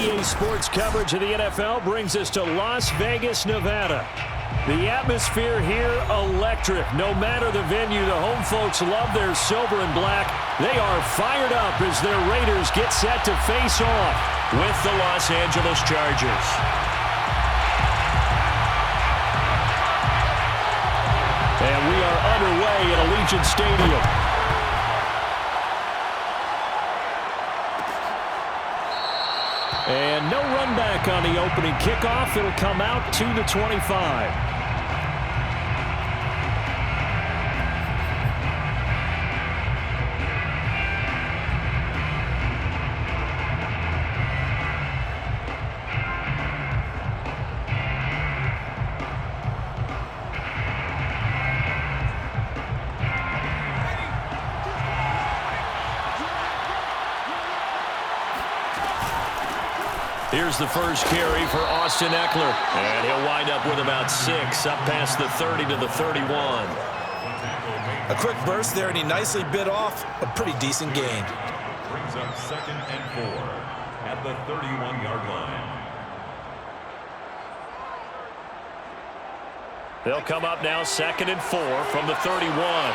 EA Sports coverage of the NFL brings us to Las Vegas, Nevada. The atmosphere here, electric. No matter the venue, the home folks love their silver and black. They are fired up as their Raiders get set to face off with the Los Angeles Chargers. And we are underway at Allegiant Stadium. And no run back on the opening kickoff. It'll come out to the 25. Here's the first carry for Austin Eckler. And he'll wind up with about 6, up past the 30 to the 31. A quick burst there, and he nicely bit off a pretty decent gain. Brings up 2nd and 4 at the 31-yard line. They'll come up now 2nd and 4 from the 31.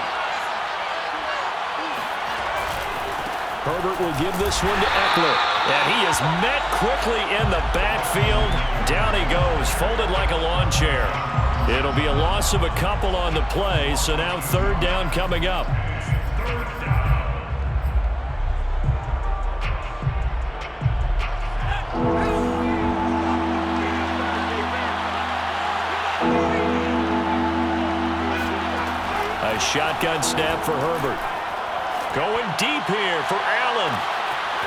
Herbert will give this one to Eckler. And he is met quickly in the backfield. Down he goes, folded like a lawn chair. It'll be a loss of a couple on the play, so now 3rd down coming up. A shotgun snap for Herbert. Going deep here for Allen.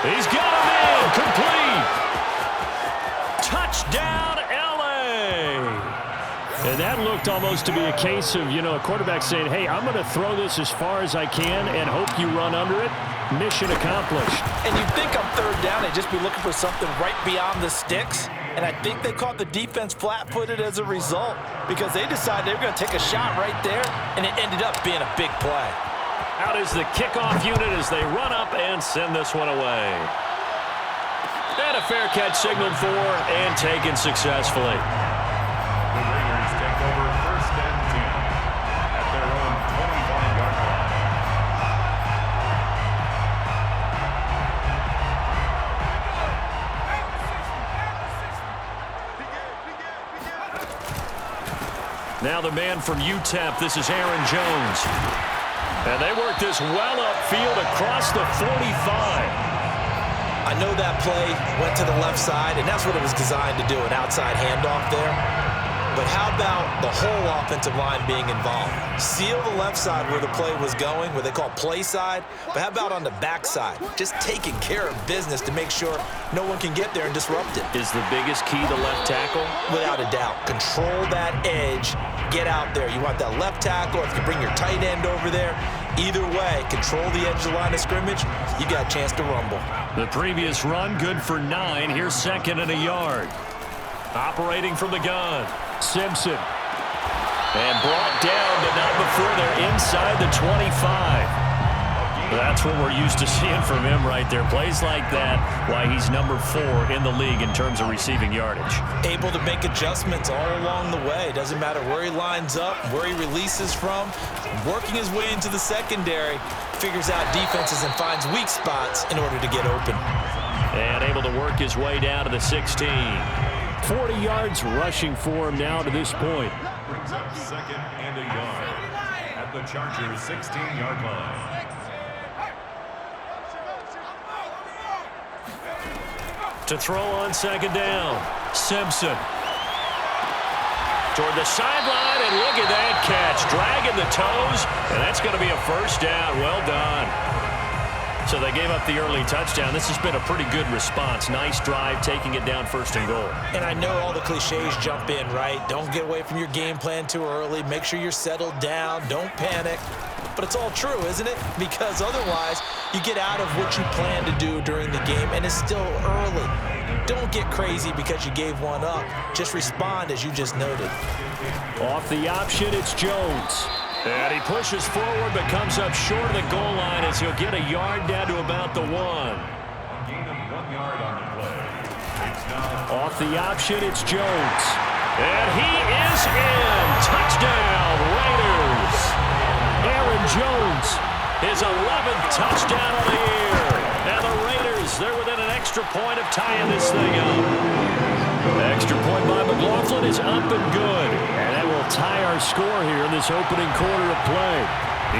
He's got him in. Complete. Touchdown, L.A. And that looked almost to be a case of, a quarterback saying, hey, I'm going to throw this as far as I can and hope you run under it. Mission accomplished. And you'd think on 3rd down, they'd just be looking for something right beyond the sticks. And I think they caught the defense flat-footed as a result because they decided they were going to take a shot right there, and it ended up being a big play. Out is the kickoff unit as they run up and send this one away. And a fair catch signaled for and taken successfully. The Raiders take over 1st and 10 at their own 25-yard line. Now the man from UTEP, this is Aaron Jones. And they work this well upfield across the 45. I know that play went to the left side, and that's what it was designed to do, an outside handoff there. But how about the whole offensive line being involved? Seal the left side where the play was going, where they call play side. But how about on the back side? Just taking care of business to make sure no one can get there and disrupt it. Is the biggest key the left tackle? Without a doubt. Control that edge. Get out there. You want that left tackle. If you bring your tight end over there, either way, control the edge of the line of scrimmage, you got a chance to rumble. The previous run, good for 9. Here's 2nd and a yard. Operating from the gun, Simpson. And brought down, but not before they're inside the 25. That's what we're used to seeing from him right there. Plays like that, why he's number 4 in the league in terms of receiving yardage. Able to make adjustments all along the way. Doesn't matter where he lines up, where he releases from. Working his way into the secondary, figures out defenses and finds weak spots in order to get open. And able to work his way down to the 16. 40 yards rushing for him now to this point. Brings up 2nd and a yard at the Chargers' 16-yard line. To throw on 2nd down, Simpson. Toward the sideline, and look at that catch. Dragging the toes, and that's going to be a 1st down. Well done. So they gave up the early touchdown. This has been a pretty good response. Nice drive, taking it down 1st and goal. And I know all the cliches jump in, right? Don't get away from your game plan too early. Make sure you're settled down. Don't panic. But it's all true, isn't it? Because otherwise, you get out of what you plan to do during the game, and it's still early. Don't get crazy because you gave one up. Just respond as you just noted. Off the option, it's Jones. And he pushes forward but comes up short of the goal line as he'll get a yard down to about the 1. A gain of 1 yard on the play. It's now Off the option, it's Jones. And he is in. Touchdown, Raiders. Aaron Jones, his 11th touchdown of the year. And the Raiders, they're within an extra point of tying this thing up. Extra point by McLaughlin is up and good. And that will tie our score here in this opening quarter of play.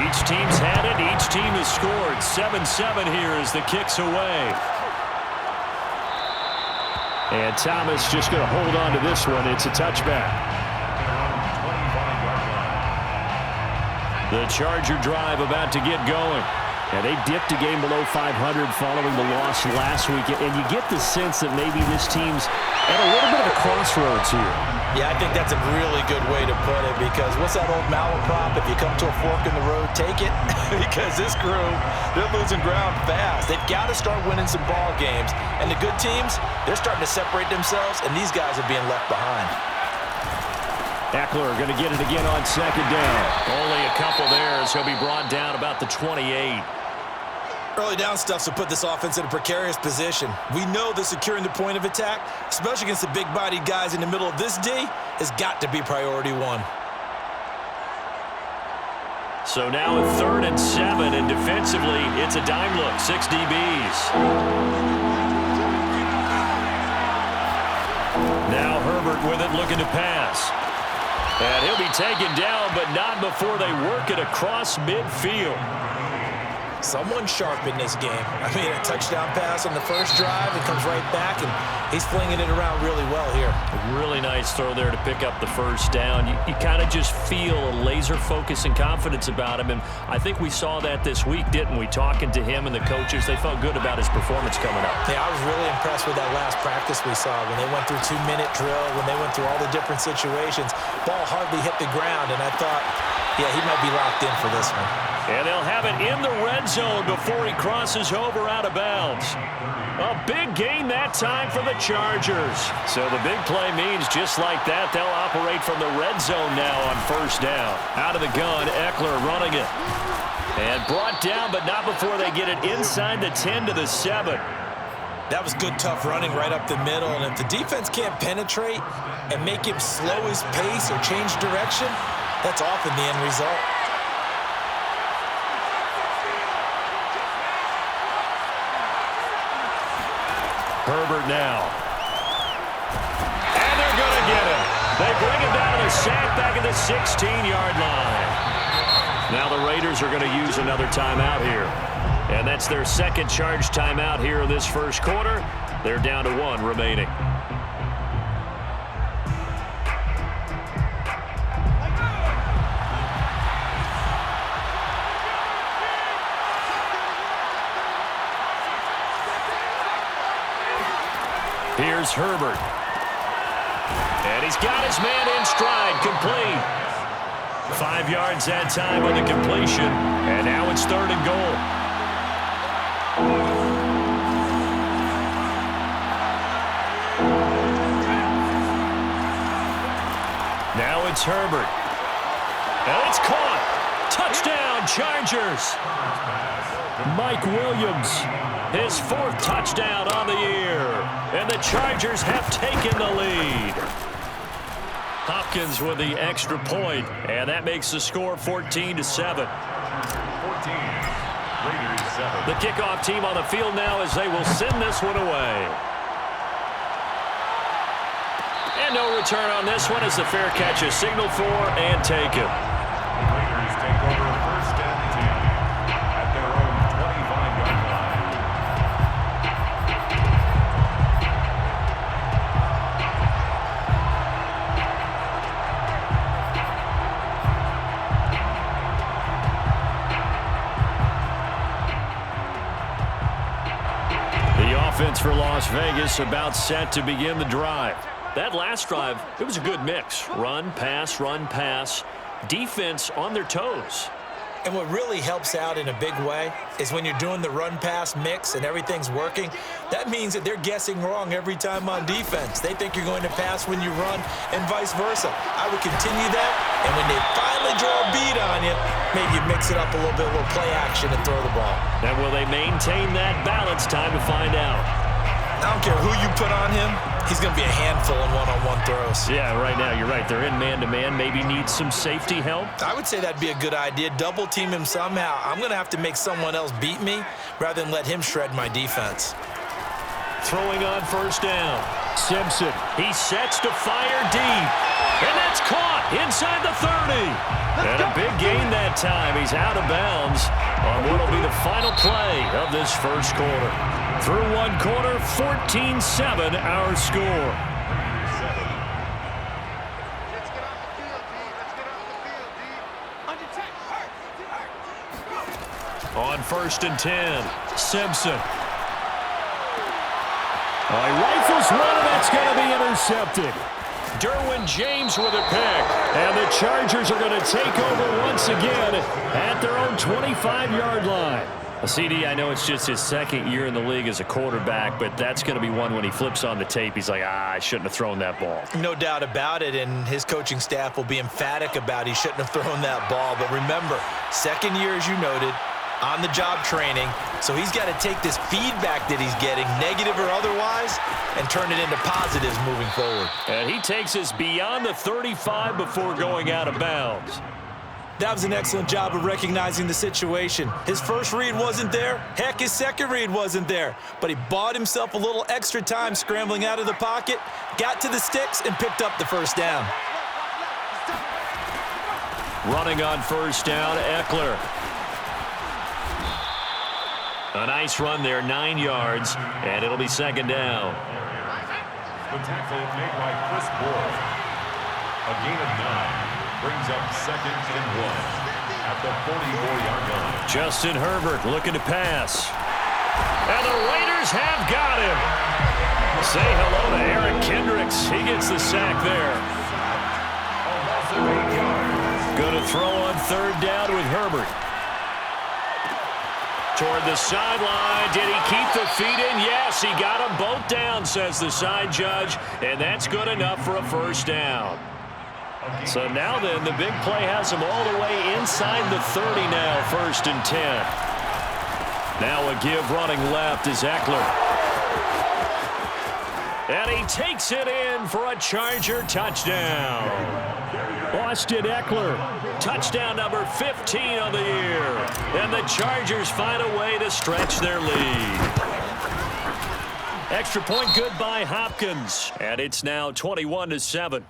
Each team's had it. Each team has scored. 7-7 here as the kick's away. And Thomas just going to hold on to this one. It's a touchback. The Charger drive about to get going. And they dipped a game below 500 following the loss last week. And you get the sense that maybe this team's at a little bit of a crossroads here. Yeah, I think that's a really good way to put it, because what's that old malaprop? If you come to a fork in the road, take it. Because this crew, they're losing ground fast. They've got to start winning some ball games. And the good teams, they're starting to separate themselves, and these guys are being left behind. Eckler going to get it again on second down. Only a couple there as he'll be brought down about the 28. Early down stuff to put this offense in a precarious position. We know that securing the point of attack, especially against the big-bodied guys in the middle of this D, has got to be priority one. So now a 3rd and 7, and defensively, it's a dime look, 6 DBs. Now Herbert with it, looking to pass. And he'll be taken down, but not before they work it across midfield. Someone sharp in this game. I mean, a touchdown pass on the first drive, it comes right back, and he's flinging it around really well here. A really nice throw there to pick up the first down. You kind of just feel a laser focus and confidence about him, and I think we saw that this week, didn't we? Talking to him and the coaches, they felt good about his performance coming up. Yeah, I was really impressed with that last practice we saw when they went through 2-minute drill, when they went through all the different situations. Ball hardly hit the ground, and I thought, yeah, he might be locked in for this one. And they'll have it in the red zone before he crosses over out of bounds. A big gain that time for the Chargers. So the big play means just like that, they'll operate from the red zone now on first down. Out of the gun, Eckler running it. And brought down, but not before they get it inside the 10 to the 7. That was good, tough running right up the middle. And if the defense can't penetrate and make him slow his pace or change direction, that's often the end result. Herbert now. And they're going to get him. They bring him down to the sack back at the 16-yard line. Now the Raiders are going to use another timeout here. And that's their second charge timeout here in this first quarter. They're down to 1 remaining. Here's Herbert. And he's got his man in stride, complete. 5 yards that time with the completion. And now it's 3rd and goal. Now it's Herbert. And it's caught. Touchdown, Chargers. Mike Williams, his 4th touchdown on the year. And the Chargers have taken the lead. Hopkins with the extra point, and that makes the score 14 to 7. 14, Raiders 7. The kickoff team on the field now as they will send this one away. And no return on this one as the fair catch is signaled for and taken. Raiders take over 1st and 10 at their own 25-yard line. The offense for Las Vegas about set to begin the drive. That last drive, it was a good mix. Run, pass, defense on their toes. And what really helps out in a big way is when you're doing the run-pass mix and everything's working, that means that they're guessing wrong every time on defense. They think you're going to pass when you run and vice versa. I would continue that, and when they finally draw a beat on you, maybe you mix it up a little bit, a little play action and throw the ball. And will they maintain that balance? Time to find out. I don't care who you put on him, he's going to be a handful in one-on-one throws. Yeah, right now you're right. They're in man-to-man. Maybe needs some safety help. I would say that'd be a good idea. Double team him somehow. I'm going to have to make someone else beat me rather than let him shred my defense. Throwing on first down. Simpson, he sets to fire deep. And that's caught inside the 30. And a big gain that time. He's out of bounds on what will be the final play of this first quarter. Through one quarter, 14-7 our score. On first and 10, Simpson. Oh, he rifles one, and that's going to be intercepted. Derwin James with a pick. And the Chargers are going to take over once again at their own 25-yard line. CD, I know it's just his second year in the league as a quarterback, but that's going to be one when he flips on the tape. He's like, I shouldn't have thrown that ball. No doubt about it, and his coaching staff will be emphatic about he shouldn't have thrown that ball. But remember, second year, as you noted, on-the-job training, so he's got to take this feedback that he's getting, negative or otherwise, and turn it into positives moving forward. And he takes us beyond the 35 before going out of bounds. That was an excellent job of recognizing the situation. His first read wasn't there. Heck, his second read wasn't there. But he bought himself a little extra time scrambling out of the pocket, got to the sticks, and picked up the first down. Running on first down, Eckler. A nice run there, 9 yards, and it'll be second down. The tackle made by Chris Boyd. A gain of 9 brings up second and 1 at the 44-yard line. Justin Herbert looking to pass. And the Raiders have got him. Say hello to Eric Kendricks. He gets the sack there. Going to throw on third down with Herbert. Toward the sideline. Did he keep the feet in? Yes, he got them both down, says the side judge. And that's good enough for a first down. So now then, the big play has him all the way inside the 30 now, first and 10. Now a give running left is Eckler. And he takes it in for a Charger touchdown. Austin Eckler, touchdown number 15 on the year. And the Chargers find a way to stretch their lead. Extra point good by Hopkins. And it's now 21-7.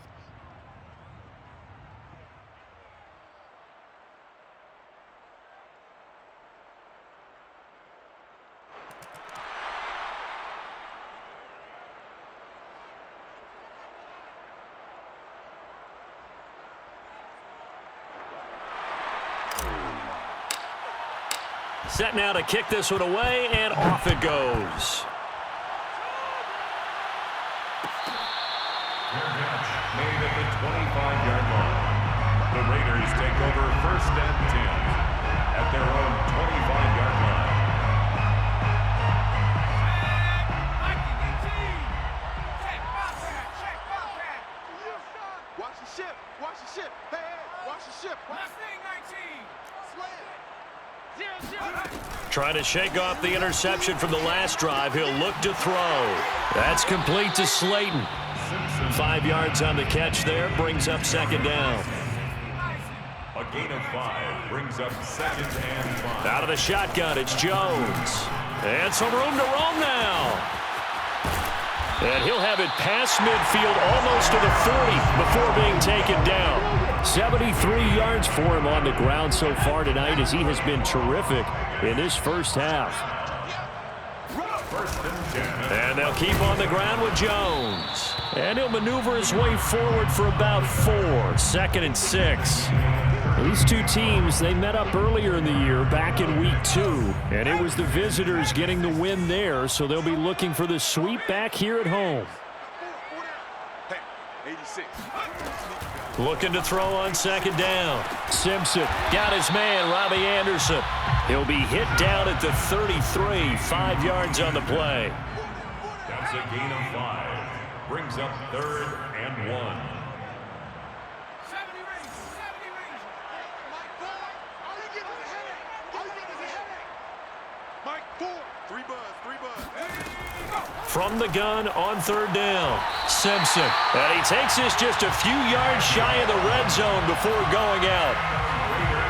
Set now to kick this one away, and off it goes. Made at the 25-yard line. The Raiders take over first and 10 at their own 25-yard line. Watch the ship. Watch the ship. Hey, watch the ship. Last thing, 19. Slam. Trying to shake off the interception from the last drive. He'll look to throw. That's complete to Slayton. 5 yards on the catch there. Brings up second down. A gain of 5 brings up second and 5. Out of the shotgun, it's Jones. And some room to roam now. And he'll have it past midfield almost to the 40 before being taken down. 73 yards for him on the ground so far tonight as he has been terrific in this first half. And they'll keep on the ground with Jones. And he'll maneuver his way forward for about 4. Second and 6. These two teams, they met up earlier in the year back in week 2. And it was the visitors getting the win there, so they'll be looking for the sweep back here at home. Hey, 86. Looking to throw on second down. Simpson got his man, Robbie Anderson. He'll be hit down at the 33, 5 yards on the play. That's a gain of 5. Brings up third and 1. from the gun on third down. Simpson. And he takes this just a few yards shy of the red zone before going out.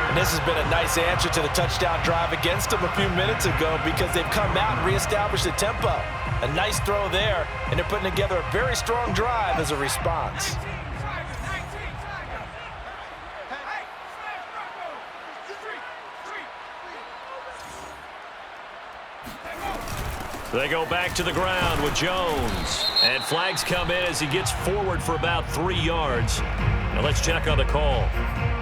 And this has been a nice answer to the touchdown drive against them a few minutes ago because they've come out and reestablished the tempo. A nice throw there, and they're putting together a very strong drive as a response. They go back to the ground with Jones. And flags come in as he gets forward for about 3 yards. Now let's check on the call.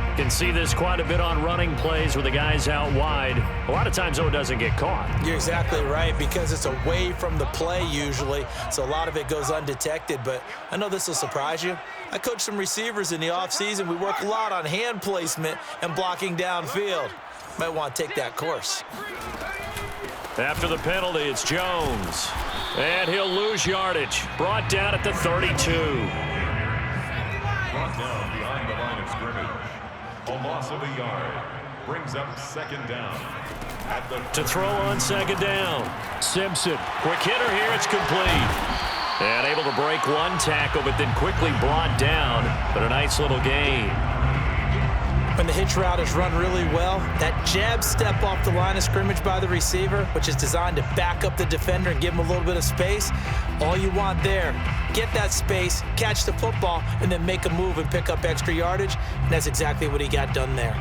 You can see this quite a bit on running plays where the guy's out wide. A lot of times, though, it doesn't get caught. You're exactly right because it's away from the play usually, so a lot of it goes undetected. But I know this will surprise you. I coach some receivers in the offseason. We work a lot on hand placement and blocking downfield. Might want to take that course. After the penalty, it's Jones. And he'll lose yardage. Brought down at the 32. Brought down behind the line of scrimmage. A loss of a yard. Brings up second down. At the to throw on second down. Simpson. Quick hitter here. It's complete. And able to break one tackle, but then quickly brought down. But a nice little gain. When the hitch route is run really well, that jab step off the line of scrimmage by the receiver, which is designed to back up the defender and give him a little bit of space, all you want there, get that space, catch the football, and then make a move and pick up extra yardage, and that's exactly what he got done there.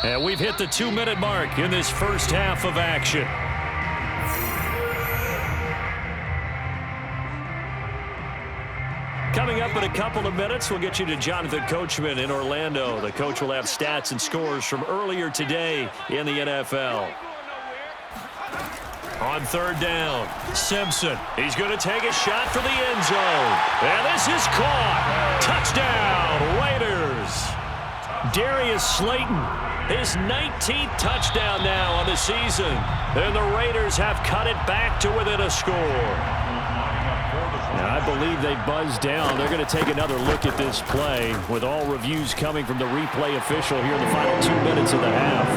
And we've hit the 2-minute mark in this first half of action. Coming up in a couple of minutes, we'll get you to Jonathan Coachman in Orlando. The coach will have stats and scores from earlier today in the NFL. On third down, Simpson. He's going to take a shot for the end zone. And this is caught. Touchdown, Raiders. Darius Slayton, his 19th touchdown now on the season. And the Raiders have cut it back to within a score. I believe they buzzed down. They're going to take another look at this play with all reviews coming from the replay official here in the final 2 minutes of the half.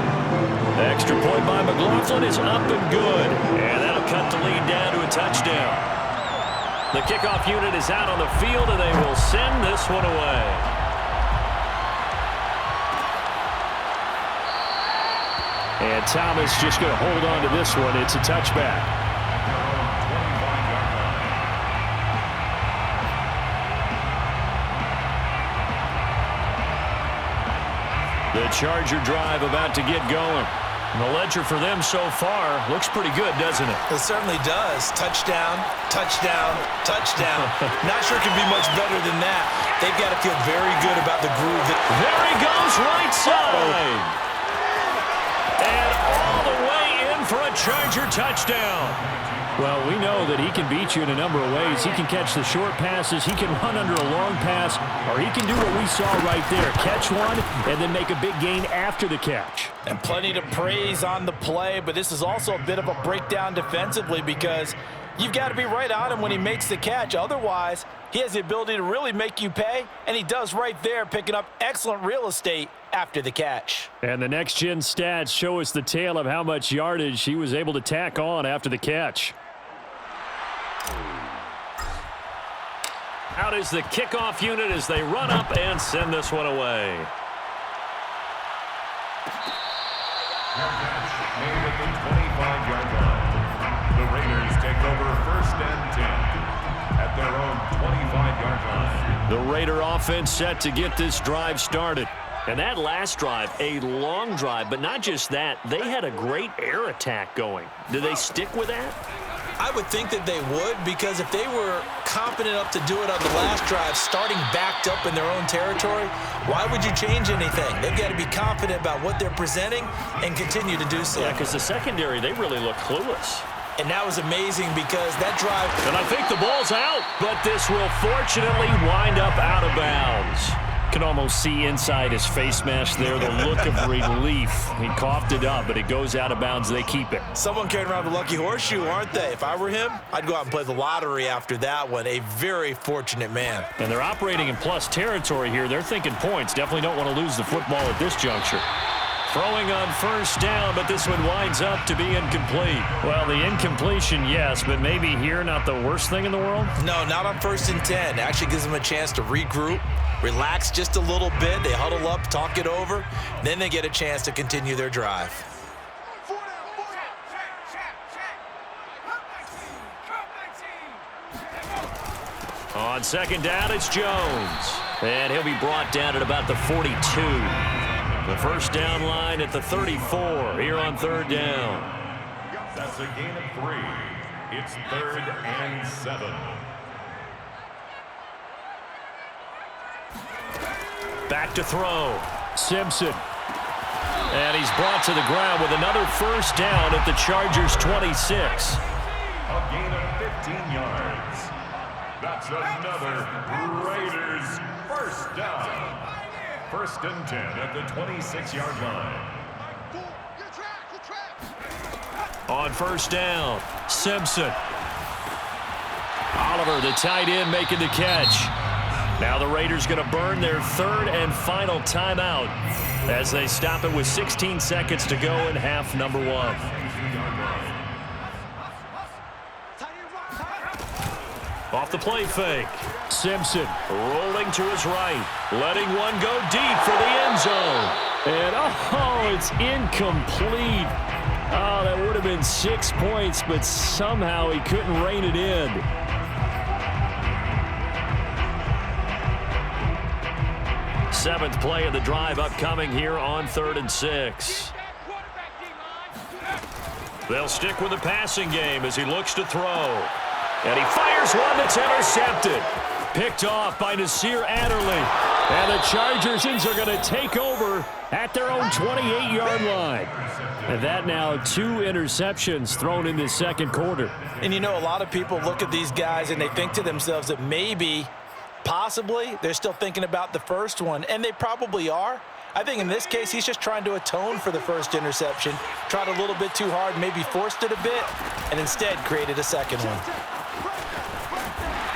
The extra point by McLaughlin is up and good. And that'll cut the lead down to a touchdown. The kickoff unit is out on the field, and they will send this one away. And Thomas just going to hold on to this one. It's a touchback. The Charger drive about to get going. And the ledger for them so far looks pretty good, doesn't it? It certainly does. Touchdown, touchdown, touchdown. Not sure it can be much better than that. They've got to feel very good about the groove. There he goes, right side. And all the way in for a Charger touchdown. Well, we know that he can beat you in a number of ways. He can catch the short passes, he can run under a long pass, or he can do what we saw right there, catch one and then make a big gain after the catch. And plenty to praise on the play, but this is also a bit of a breakdown defensively because you've got to be right on him when he makes the catch. Otherwise, he has the ability to really make you pay, and he does right there, picking up excellent real estate after the catch. And the next-gen stats show us the tale of how much yardage he was able to tack on after the catch. Out is the kickoff unit as they run up and send this one away. made at the 25-yard line. The Raiders take over 1st and 10 at their own 25-yard line. The Raider offense set to get this drive started. And that last drive, a long drive, but not just that. They had a great air attack going. Did they stick with that? I would think that they would, because if they were confident enough to do it on the last drive, starting backed up in their own territory, why would you change anything? They've got to be confident about what they're presenting and continue to do so. Yeah, because the secondary, they really look clueless. And that was amazing because that drive... And I think the ball's out, but this will fortunately wind up out of bounds. Can almost see inside his face mask there, the look of relief. He coughed it up, but it goes out of bounds. They keep it. Someone carrying around a lucky horseshoe, aren't they? If I were him, I'd go out and play the lottery after that one. A very fortunate man. And they're operating in plus territory here. They're thinking points. Definitely don't want to lose the football at this juncture. Throwing on first down, but this one winds up to be incomplete. Well, the incompletion, yes, but maybe here not the worst thing in the world? No, not on 1st and 10. Actually gives them a chance to regroup, relax just a little bit. They huddle up, talk it over, then they get a chance to continue their drive. On second down, it's Jones. And he'll be brought down at about the 42. The first down line at the 34 here on third down. That's a gain of 3. It's 3rd and 7. Back to throw. Simpson. And he's brought to the ground with another first down at the Chargers' 26. A gain of 15 yards. That's another Raiders first down. 1st and 10 at the 26-yard line. On first down, Simpson. Oliver, the tight end, making the catch. Now the Raiders going to burn their 3rd and final timeout as they stop it with 16 seconds to go in half number 1. Off the play fake. Simpson rolling to his right. Letting one go deep for the end zone. And, oh, it's incomplete. Oh, that would have been 6 points, but somehow he couldn't rein it in. Seventh play of the drive upcoming here on 3rd and 6. They'll stick with the passing game as he looks to throw. And he fires one that's intercepted. Picked off by Nasir Adderley. And the Chargers are going to take over at their own 28-yard line. And that now 2 interceptions thrown in the second quarter. And you know, a lot of people look at these guys and they think to themselves that maybe, possibly, they're still thinking about the first one. And they probably are. I think in this case, he's just trying to atone for the first interception. Tried a little bit too hard, maybe forced it a bit, and instead created a second one.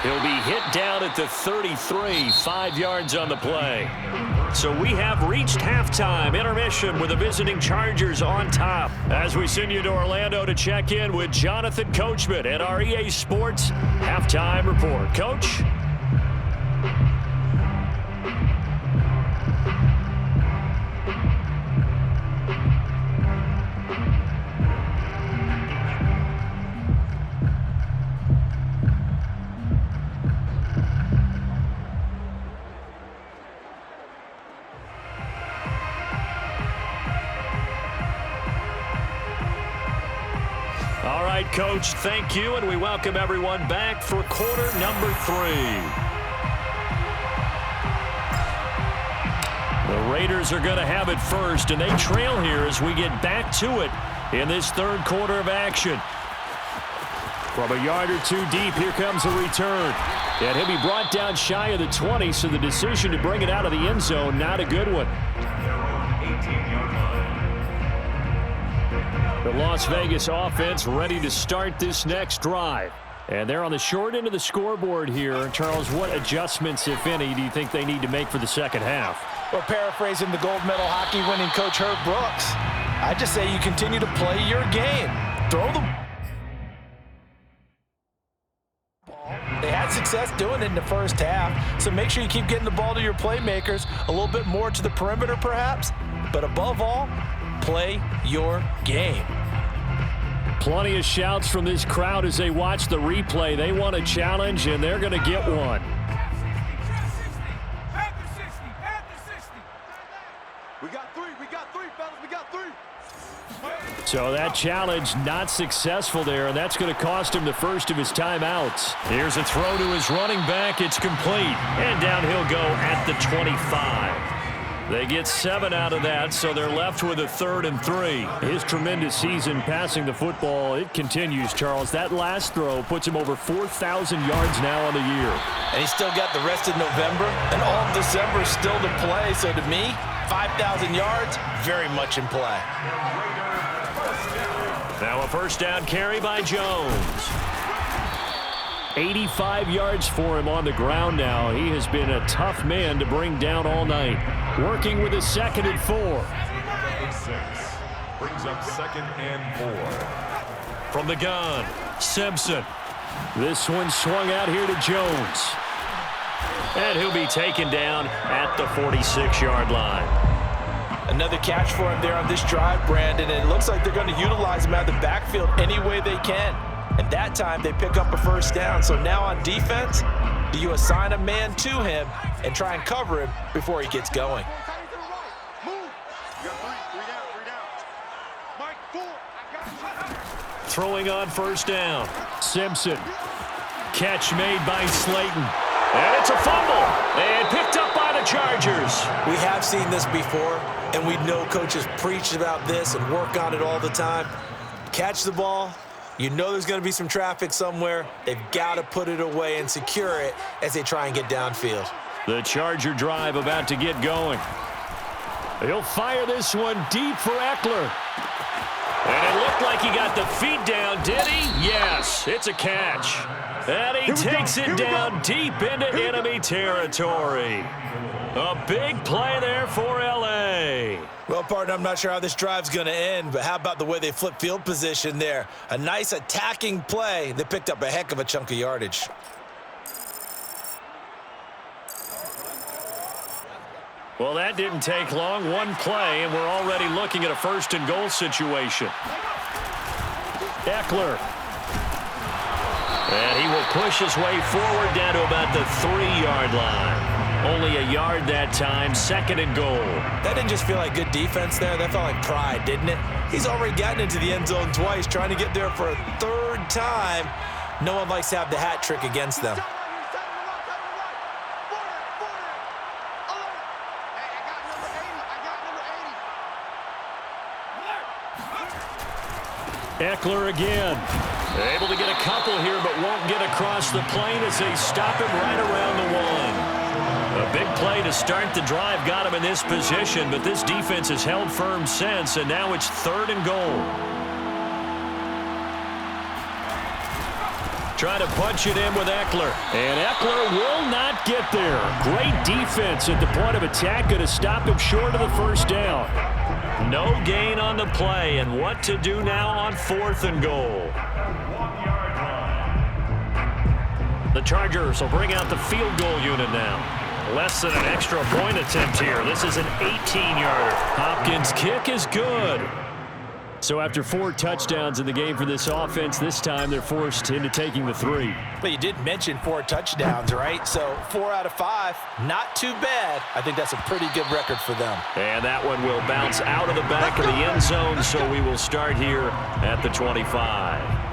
He'll be hit down at the 33, 5 yards on the play. So we have reached halftime intermission with the visiting Chargers on top. As we send you to Orlando to check in with Jonathan Coachman at our EA Sports Halftime Report. Coach? All right, Coach, thank you, and we welcome everyone back for quarter number 3. The Raiders are going to have it first, and they trail here as we get back to it in this third quarter of action. From a yard or 2 deep, here comes a return. And he'll be brought down shy of the 20, so the decision to bring it out of the end zone, not a good one. The Las Vegas offense ready to start this next drive. And they're on the short end of the scoreboard here. Charles, what adjustments, if any, do you think they need to make for the second half? Well, paraphrasing the gold medal hockey winning coach Herb Brooks, I just say you continue to play your game. Throw the ball. They had success doing it in the first half, so make sure you keep getting the ball to your playmakers, a little bit more to the perimeter perhaps, but above all, play your game. Plenty of shouts from this crowd as they watch the replay. They want a challenge, and they're going to get one. We got three, fellas. We got 3. So that challenge not successful there, and that's going to cost him the first of his timeouts. Here's a throw to his running back. It's complete. And down he'll go at the 25. They get 7 out of that, so they're left with a 3rd and 3. His tremendous season passing the football, it continues, Charles. That last throw puts him over 4,000 yards now on the year. And he's still got the rest of November and all of December still to play. So to me, 5,000 yards, very much in play. Now a first down carry by Jones. 85 yards for him on the ground now. He has been a tough man to bring down all night. Working with a 2nd and 4. brings up 2nd and 4. From the gun, Simpson. This one swung out here to Jones. And he'll be taken down at the 46-yard line. Another catch for him there on this drive, Brandon, and it looks like they're going to utilize him out of the backfield any way they can. And that time they pick up a first down. So now on defense, do you assign a man to him and try and cover him before he gets going? Throwing on first down. Simpson. Catch made by Slayton. And it's a fumble. And picked up by the Chargers. We have seen this before, and we know coaches preach about this and work on it all the time. Catch the ball. You know there's going to be some traffic somewhere. They've got to put it away and secure it as they try and get downfield. The Charger drive about to get going. He'll fire this one deep for Eckler. And it looked like he got the feet down, did he? Yes, it's a catch. And he takes it down deep into enemy territory. A big play there for L.A. Well, partner, I'm not sure how this drive's going to end, but how about the way they flip field position there? A nice attacking play. They picked up a heck of a chunk of yardage. Well, that didn't take long. One play, and we're already looking at a 1st and goal situation. Eckler. And he will push his way forward down to about the 3-yard line. Only a yard that time, 2nd and goal. That didn't just feel like good defense there. That felt like pride, didn't it? He's already gotten into the end zone twice, trying to get there for a 3rd time. No one likes to have the hat trick against them. Eckler again. Able to get a couple here, but won't get across the plane as they stop him right around the 1. A big play to start the drive got him in this position, but this defense has held firm since, and now it's 3rd and goal. Try to punch it in with Eckler. And Eckler will not get there. Great defense at the point of attack. Going to stop him short of the 1st down. No gain on the play, and what to do now on 4th and goal. The Chargers will bring out the field goal unit now. Less than an extra point attempt here. This is an 18-yarder. Hopkins' kick is good. So after 4 touchdowns in the game for this offense, this time they're forced into taking the 3. But you did mention 4 touchdowns, right? So 4 out of 5, not too bad. I think that's a pretty good record for them. And that one will bounce out of the back of the end zone, so we will start here at the 25.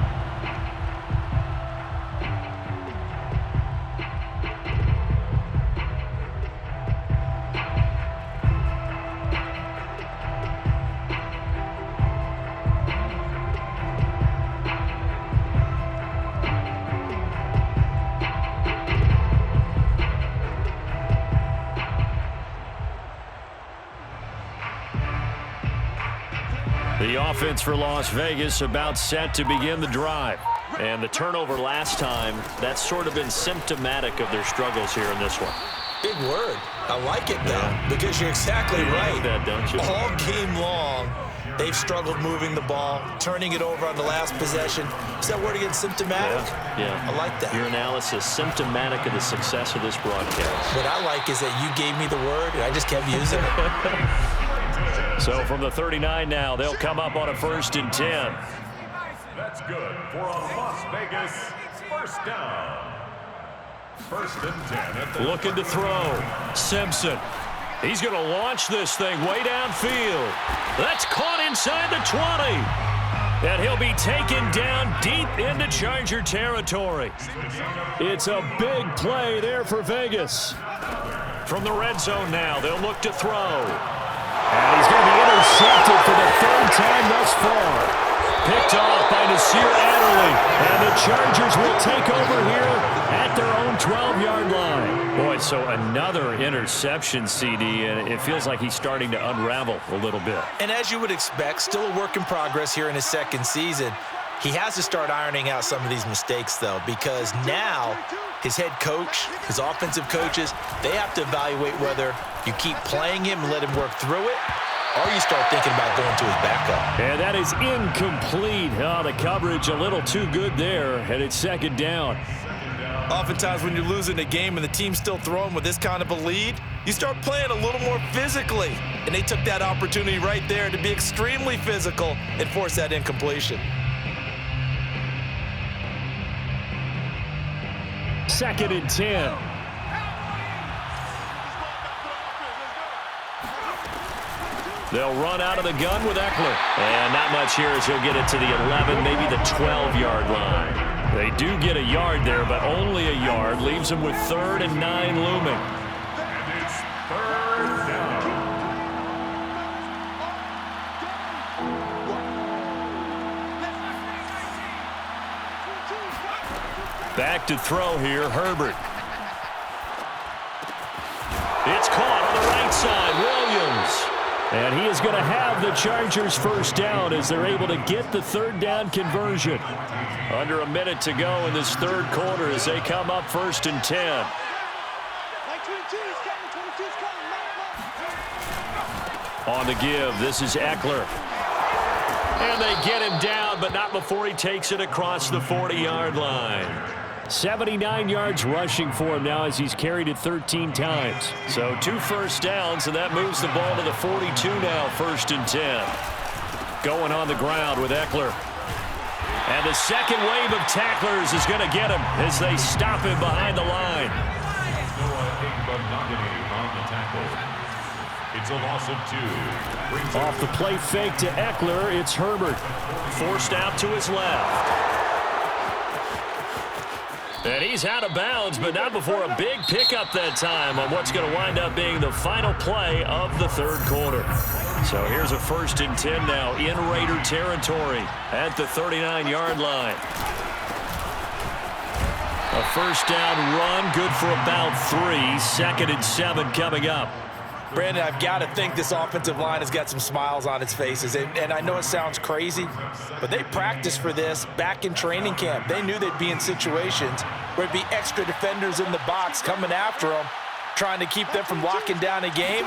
The offense for Las Vegas about set to begin the drive. And the turnover last time, that's sort of been symptomatic of their struggles here in this one. Big word. I like it, though, because you're exactly right. Like that, don't you? All game long, they've struggled moving the ball, turning it over on the last possession. Is that word again, symptomatic? Yeah. I like that. Your analysis, symptomatic of the success of this broadcast. What I like is that you gave me the word, and I just kept using it. So from the 39 now, they'll come up on a 1st and 10. That's good for a Las Vegas 1st down. 1st and 10 at the Looking to throw. Simpson. He's going to launch this thing way downfield. That's caught inside the 20. And he'll be taken down deep into Charger territory. It's a big play there for Vegas. From the red zone now, they'll look to throw. And he's going to be intercepted for the 3rd time thus far. Picked off by Nasir Adderley. And the Chargers will take over here at their own 12-yard line. Boy, so another interception, CD, and it feels like he's starting to unravel a little bit. And as you would expect, still a work in progress here in his 2nd season. He has to start ironing out some of these mistakes, though, because now his head coach, his offensive coaches, they have to evaluate whether you keep playing him and let him work through it, or you start thinking about going to his backup. And that is incomplete. Oh, the coverage a little too good there, and it's second down. Oftentimes when you're losing a game and the team's still throwing with this kind of a lead, you start playing a little more physically. And they took that opportunity right there to be extremely physical and force that incompletion. Second and 10. They'll run out of the gun with Eckler. And not much here as he'll get it to the 11, maybe the 12-yard line. They do get a yard there, but only a yard. Leaves them with 3rd and 9 looming. And it's 3rd down. Back to throw here, Herbert. It's caught on the right side, Williams. And he is going to have the Chargers first down as they're able to get the 3rd down conversion. Under a minute to go in this 3rd quarter as they come up 1st and 10. On the give, this is Eckler. And they get him down, but not before he takes it across the 40-yard line. 79 yards rushing for him now as he's carried it 13 times. So 2 first downs, and that moves the ball to the 42 now, 1st and 10. Going on the ground with Eckler. And the second wave of tacklers is going to get him as they stop him behind the line. It's a loss of 2. Off the play fake to Eckler, it's Herbert. Forced out to his left. And he's out of bounds, but not before a big pickup that time on what's going to wind up being the final play of the 3rd quarter. So here's a 1st and 10 now in Raider territory at the 39-yard line. A first down run, good for about 3. 2nd and 7 coming up. Brandon, I've got to think this offensive line has got some smiles on its faces. And I know it sounds crazy, but they practiced for this back in training camp. They knew they'd be in situations where it'd be extra defenders in the box coming after them, trying to keep them from locking down a game.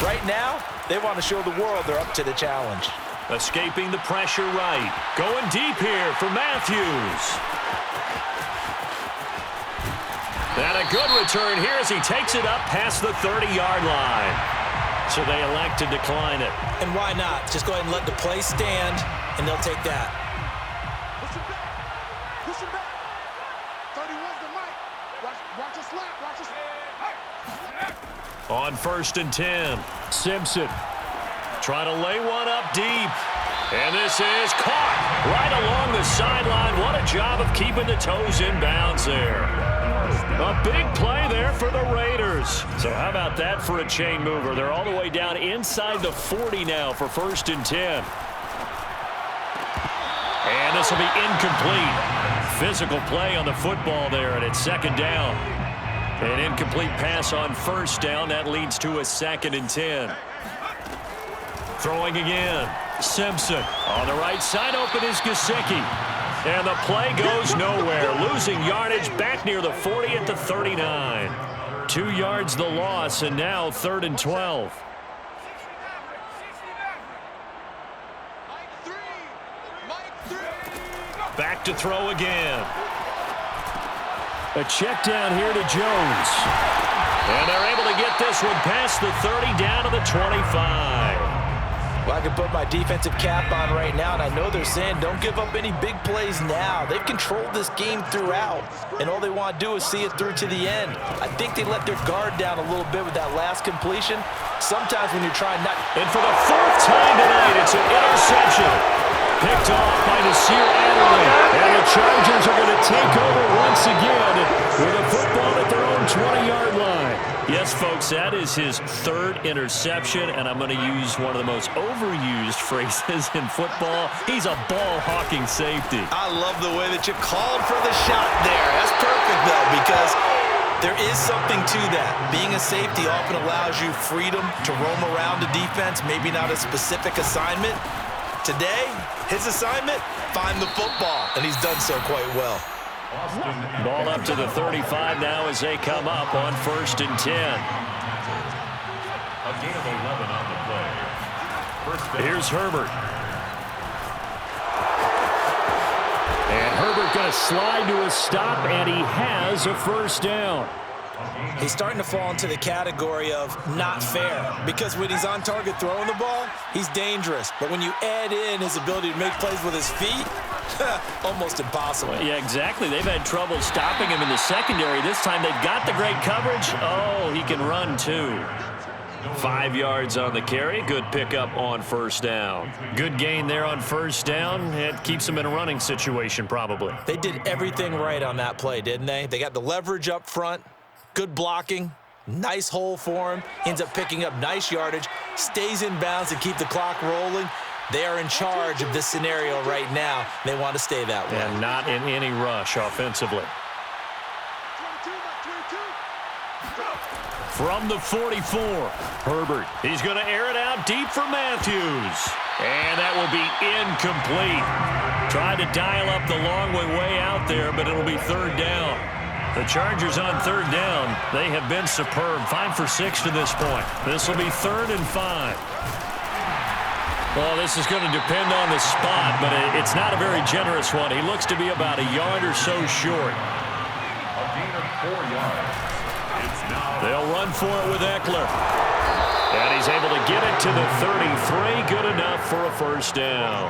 Right now, they want to show the world they're up to the challenge. Escaping the pressure right. Going deep here for Matthews. And a good return here as he takes it up past the 30-yard line. So they elect to decline it. And why not? Just go ahead and let the play stand, and they'll take that. Push him back. Push him back. 31's the mic. Watch us slap. Watch us. On 1st and 10, Simpson trying to lay one up deep. And this is caught right along the sideline. What a job of keeping the toes in bounds there. A big play there for the Raiders. So how about that for a chain mover? They're all the way down inside the 40 now for 1st and 10. And this will be incomplete. Physical play on the football there, and it's 2nd down. An incomplete pass on 1st down. That leads to a 2nd and 10. Throwing again. Simpson on the right side. Open is Gesicki. And the play goes nowhere. Losing yardage back near the 40 at the 39. 2 yards the loss, and now 3rd and 12. Back to throw again. A check down here to Jones. And they're able to get this one past the 30 down to the 25. Well, I can put my defensive cap on right now, and I know they're saying don't give up any big plays now. They've controlled this game throughout, and all they want to do is see it through to the end. I think they let their guard down a little bit with that last completion. Sometimes when you're trying not... And for the 4th time tonight, it's an interception. Picked off by Nasir Adderley. And the Chargers are going to take over once again with a football at their own 20-yard line. Yes, folks, that is his 3rd interception, and I'm going to use one of the most overused phrases in football. He's a ball-hawking safety. I love the way that you called for the shot there. That's perfect, though, because there is something to that. Being a safety often allows you freedom to roam around the defense, maybe not a specific assignment. Today, his assignment, find the football, and he's done so quite well. Ball up to the 35 now as they come up on 1st and 10. A gain of 11 on the play. Here's Herbert. And Herbert going to slide to a stop, and he has a first down. He's starting to fall into the category of not fair, because when he's on target throwing the ball, he's dangerous. But when you add in his ability to make plays with his feet, almost impossible. Yeah, exactly. They've had trouble stopping him in the secondary. This time they've got the great coverage. Oh, he can run too. 5 yards on the carry. Good pickup on first down. Good gain there on first down. It keeps them in a running situation probably. They did everything right on that play, didn't they? They got the leverage up front. Good blocking, nice hole for him, ends up picking up nice yardage, stays in bounds to keep the clock rolling. They are in charge of this scenario right now. They want to stay that way. And not in any rush offensively. From the 44, Herbert. He's going to air it out deep for Matthews. And that will be incomplete. Tried to dial up the long way out there, but it'll be third down. The Chargers on third down, they have been superb. 5 for 6 to this point. This will be 3rd and 5. Well, this is going to depend on the spot, but it's not a very generous one. He looks to be about a yard or so short. A gain of 4 yards. It's now. They'll run for it with Eckler. And he's able to get it to the 33. Good enough for a first down.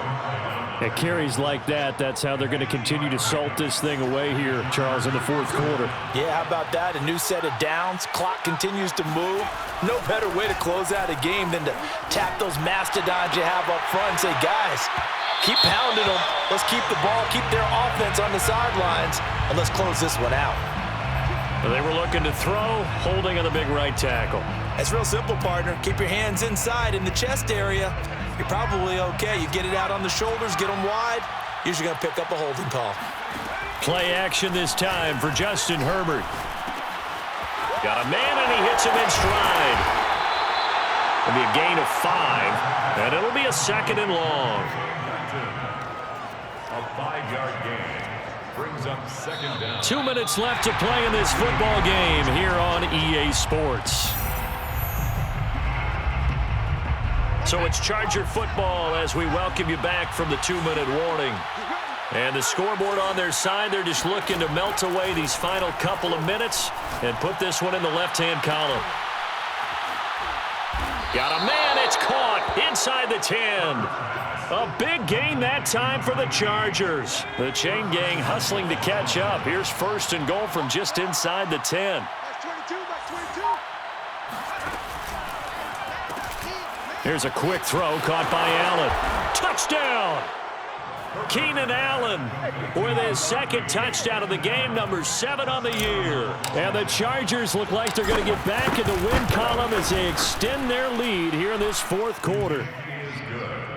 At carries like that, that's how they're going to continue to salt this thing away here, Charles, in the 4th quarter. Yeah, how about that? A new set of downs. Clock continues to move. No better way to close out a game than to tap those mastodons you have up front and say, guys, keep pounding them. Let's keep the ball, keep their offense on the sidelines, and let's close this one out. They were looking to throw, holding on the big right tackle. It's real simple, partner. Keep your hands inside in the chest area. You're probably okay. You get it out on the shoulders, get them wide. Usually going to pick up a holding call. Play action this time for Justin Herbert. Got a man, and he hits him in stride. It'll be a gain of 5, and it'll be a 2nd and long. A 5-yard gain brings up 2nd down. 2 minutes left to play in this football game here on EA Sports. So it's Charger football as we welcome you back from the 2-minute warning. And the scoreboard on their side, they're just looking to melt away these final couple of minutes and put this one in the left-hand column. Got a man, it's caught inside the 10. A big gain that time for the Chargers. The chain gang hustling to catch up. Here's 1st and goal from just inside the 10. Here's a quick throw caught by Allen. Touchdown! Keenan Allen with his 2nd touchdown of the game, number 7 on the year. And the Chargers look like they're going to get back in the win column as they extend their lead here in this 4th quarter.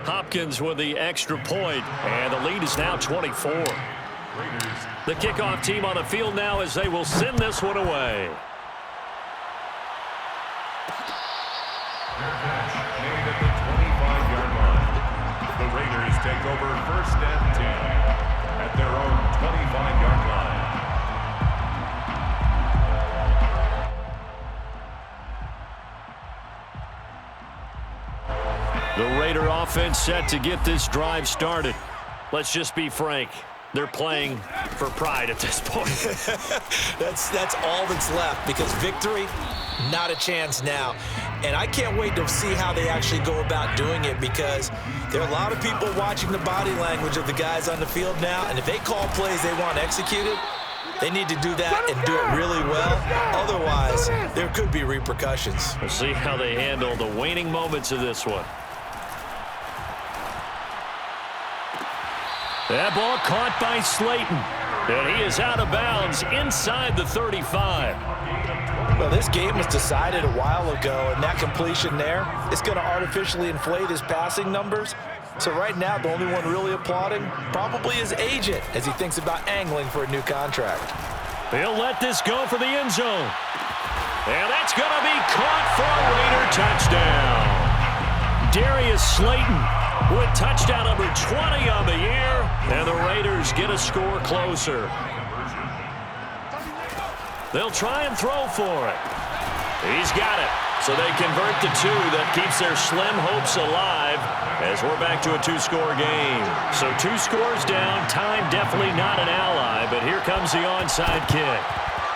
Hopkins with the extra point, and the lead is now 24. The kickoff team on the field now as they will send this one away. Made at the 25-yard line. The Raiders take over 1st and 10 at their own 25-yard line. The Raider offense set to get this drive started. Let's just be frank. They're playing for pride at this point. That's all that's left, because victory, not a chance now. And I can't wait to see how they actually go about doing it, because there are a lot of people watching the body language of the guys on the field now, and if they call plays they want executed, they need to do that and do it really well. Otherwise, there could be repercussions. We'll see how they handle the waning moments of this one. That ball caught by Slayton, and he is out of bounds inside the 35. Well, this game was decided a while ago, and that completion there is going to artificially inflate his passing numbers. So right now, the only one really applauding probably his agent as he thinks about angling for a new contract. He'll let this go for the end zone. And that's going to be caught for a Raider touchdown. Darius Slayton with touchdown number 20 on the year, and the Raiders get a score closer. They'll try and throw for it. He's got it. So they convert the 2. That keeps their slim hopes alive. as we're back to a two-score game. So 2 scores down. Time definitely not an ally, but here comes the onside kick.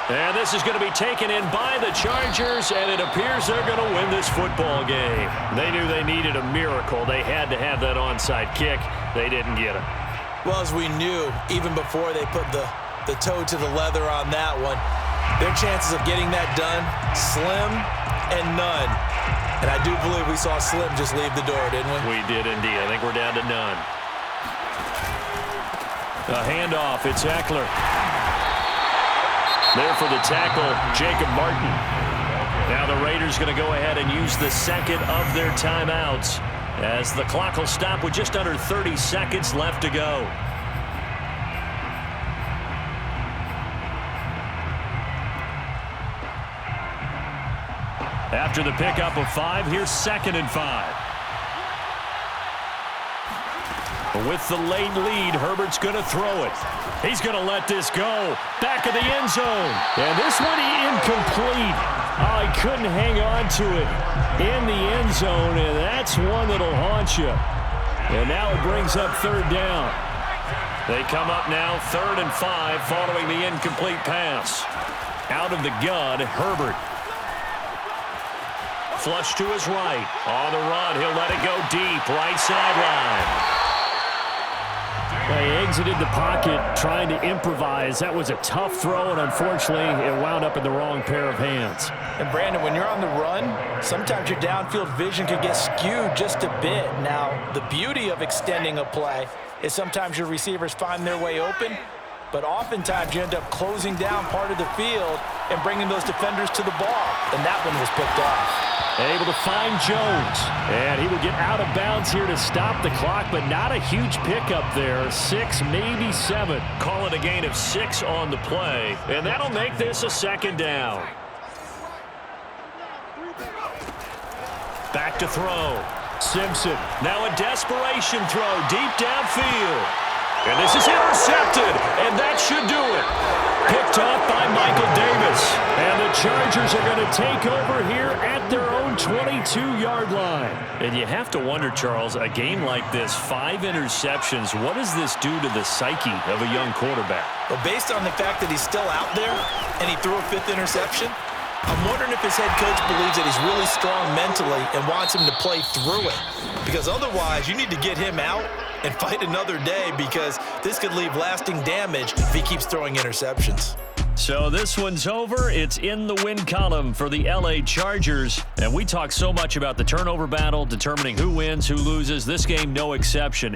And this is going to be taken in by the Chargers, and it appears they're going to win this football game. They knew they needed a miracle. They had to have that onside kick. They didn't get it. Well, as we knew, even before they put the toe to the leather on that one, their chances of getting that done, slim and none. And I do believe we saw Slim just leave the door, didn't we? We did indeed. I think we're down to none. A handoff. It's Eckler. There for the tackle, Jacob Martin. Now the Raiders going to go ahead and use the second of their timeouts as the clock will stop with just under 30 seconds left to go. After the pickup of 5, here's 2nd and 5. With the late lead, Herbert's going to throw it. He's going to let this go. Back of the end zone. And this one incomplete. Oh, he couldn't hang on to it in the end zone, and that's one that'll haunt you. And now it brings up 3rd down. They come up now 3rd and 5 following the incomplete pass. Out of the gun, Herbert. Flush to his right. On the run, he'll let it go deep. Right sideline. He exited the pocket trying to improvise. That was a tough throw, and unfortunately, it wound up in the wrong pair of hands. And, Brandon, when you're on the run, sometimes your downfield vision could get skewed just a bit. Now, the beauty of extending a play is sometimes your receivers find their way open, but oftentimes you end up closing down part of the field and bringing those defenders to the ball, and that one was picked off. Able to find Jones, and he will get out of bounds here to stop the clock, but not a huge pickup there. 6, maybe 7. Call it a gain of 6 on the play, and that'll make this a 2nd down. Back to throw. Simpson. Now a desperation throw deep downfield. And this is intercepted, and that should do it. Picked off by Michael Davis. And the Chargers are going to take over here at their own 22-yard line. And you have to wonder, Charles, a game like this, 5 interceptions, what does this do to the psyche of a young quarterback? Well, based on the fact that he's still out there and he threw a 5th interception, I'm wondering if his head coach believes that he's really strong mentally and wants him to play through it. Because otherwise, you need to get him out and fight another day, because this could leave lasting damage if he keeps throwing interceptions. So this one's over. It's in the win column for the LA Chargers. And we talk so much about the turnover battle, determining who wins, who loses. This game, no exception.